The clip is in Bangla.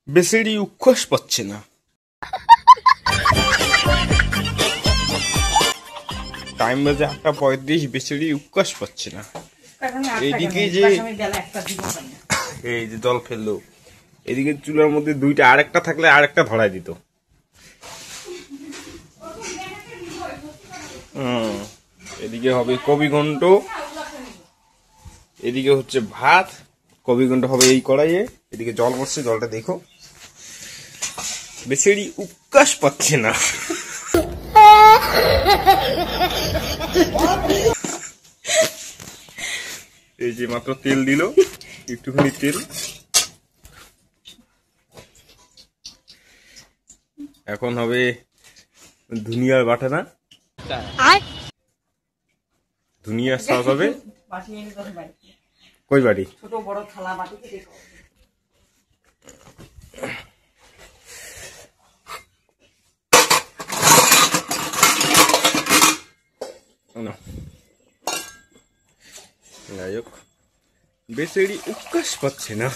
বেচারি উচ্ছ্বাস পাচ্ছে না। টাইম বাজে 8:35, বেচারি উচ্ছ্বাস পাচ্ছে না। এইদিকে যে এই যে জল ফেললো, এদিকে চুলার মধ্যে দুইটা, আরেকটা থাকলে আরেকটা ধরাই দিত। এদিকে হবে কবি ঘন্ট, এদিকে হচ্ছে ভাত। কবি ঘন্ট হবে এই কড়াইয়ে। এদিকে জল পড়ছে, জলটা দেখো। বেচারি উচ্ছ্বাস পাচ্ছে না। এই যে মাত্র তেল দিল, একটুখানি তেল। এখন হবে ধুনিয়ার বাটানা, ধুনিয়ার সস হবে। কই বাড়ি? ছোট বড় থালা বাটি। যাই হোক, বেচারি উচ্ছ্বাস পাচ্ছে না।